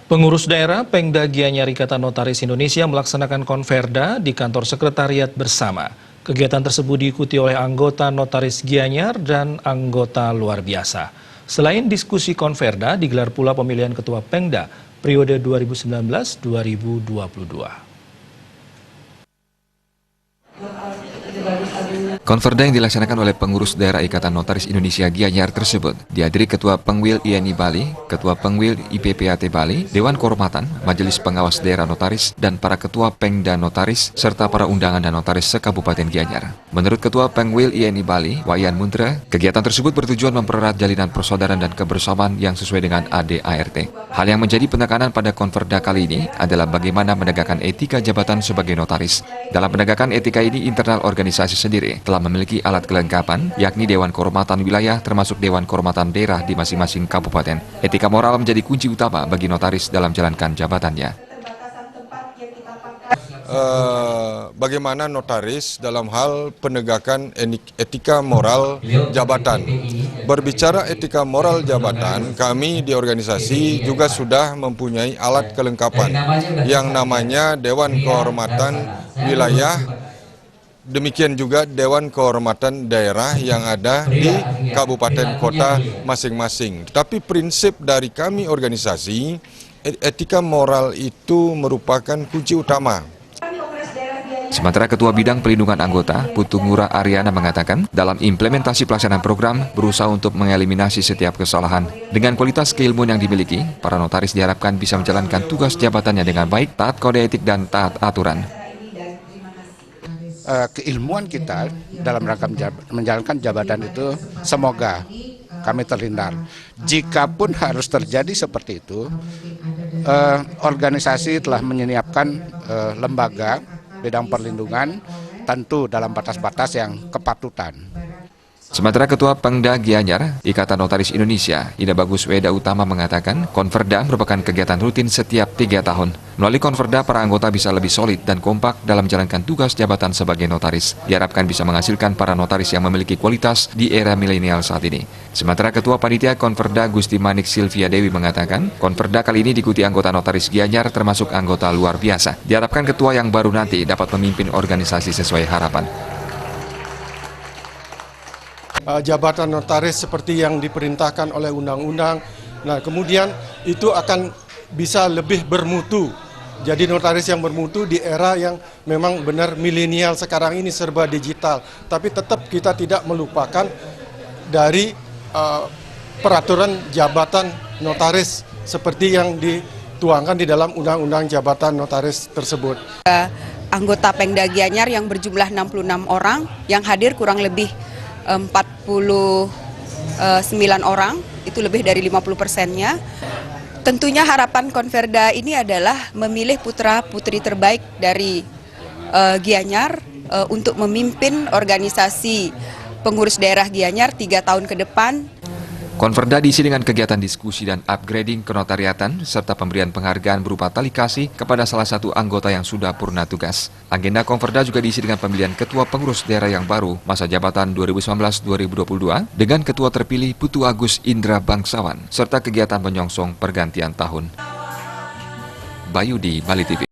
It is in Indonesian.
Pengurus daerah Pengda Gianyar Ikatan Notaris Indonesia melaksanakan konferda di kantor sekretariat bersama. Kegiatan tersebut diikuti oleh anggota Notaris Gianyar dan anggota luar biasa. Selain diskusi konferda, digelar pula pemilihan ketua Pengda periode 2019-2022. Konferda yang dilaksanakan oleh pengurus daerah Ikatan Notaris Indonesia Gianyar tersebut dihadiri Ketua Pengwil INI Bali, Ketua Pengwil IPPAT Bali, Dewan Kehormatan, Majelis Pengawas Daerah Notaris, dan para Ketua Pengda Notaris, serta para undangan dan notaris se-Kabupaten Gianyar. Menurut Ketua Pengwil INI Bali, Wayan Muntra, kegiatan tersebut bertujuan mempererat jalinan persaudaraan dan kebersamaan yang sesuai dengan ADART. Hal yang menjadi penekanan pada konferda kali ini adalah bagaimana menegakkan etika jabatan sebagai notaris. Dalam penegakan etika ini, internal organisasi sendiri telah memiliki alat kelengkapan, yakni Dewan Kehormatan Wilayah termasuk Dewan Kehormatan Daerah di masing-masing kabupaten. Etika moral menjadi kunci utama bagi notaris dalam menjalankan jabatannya. Bagaimana notaris dalam hal penegakan etika moral jabatan. Berbicara etika moral jabatan, kami di organisasi juga sudah mempunyai alat kelengkapan yang namanya Dewan Kehormatan Wilayah. Demikian juga Dewan Kehormatan Daerah yang ada di kabupaten kota masing-masing. Tapi prinsip dari kami organisasi, etika moral itu merupakan kunci utama. Sementara Ketua Bidang Pelindungan Anggota, Putu Ngurah Aryana mengatakan, dalam implementasi pelaksanaan program, berusaha untuk mengeliminasi setiap kesalahan. Dengan kualitas keilmuan yang dimiliki, para notaris diharapkan bisa menjalankan tugas jabatannya dengan baik, taat kode etik dan taat aturan. Keilmuan kita dalam rangka menjalankan jabatan itu semoga kami terhindar. Jikapun harus terjadi seperti itu, organisasi telah menyiapkan lembaga bidang perlindungan tentu dalam batas-batas yang kepatutan. Sementara Ketua Pengda Gianyar, Ikatan Notaris Indonesia, Ida Bagus Weda Utama mengatakan, konferda merupakan kegiatan rutin setiap 3 tahun. Melalui konferda, para anggota bisa lebih solid dan kompak dalam menjalankan tugas jabatan sebagai notaris. Diharapkan bisa menghasilkan para notaris yang memiliki kualitas di era milenial saat ini. Sementara Ketua Panitia Konferda Gusti Manik Silvia Dewi mengatakan, konferda kali ini diikuti anggota notaris Gianyar termasuk anggota luar biasa. Diharapkan ketua yang baru nanti dapat memimpin organisasi sesuai harapan. Jabatan notaris seperti yang diperintahkan oleh undang-undang. Nah, kemudian itu akan bisa lebih bermutu. Jadi notaris yang bermutu di era yang memang benar milenial sekarang ini serba digital. Tapi tetap kita tidak melupakan dari peraturan jabatan notaris seperti yang dituangkan di dalam undang-undang jabatan notaris tersebut. Anggota Pengda Gianyar yang berjumlah 66 orang, yang hadir kurang lebih 49 orang, itu lebih dari 50%-nya. Tentunya harapan konferda ini adalah memilih putra-putri terbaik dari Gianyar untuk memimpin organisasi pengurus daerah Gianyar 3 tahun ke depan. Konferda diisi dengan kegiatan diskusi dan upgrading kenotariatan, serta pemberian penghargaan berupa tali kasih kepada salah satu anggota yang sudah purna tugas. Agenda konferda juga diisi dengan pemilihan ketua pengurus daerah yang baru masa jabatan 2019-2022 dengan ketua terpilih Putu Agus Indra Bangsawan, serta kegiatan menyongsong pergantian tahun. Bayu di Bali TV.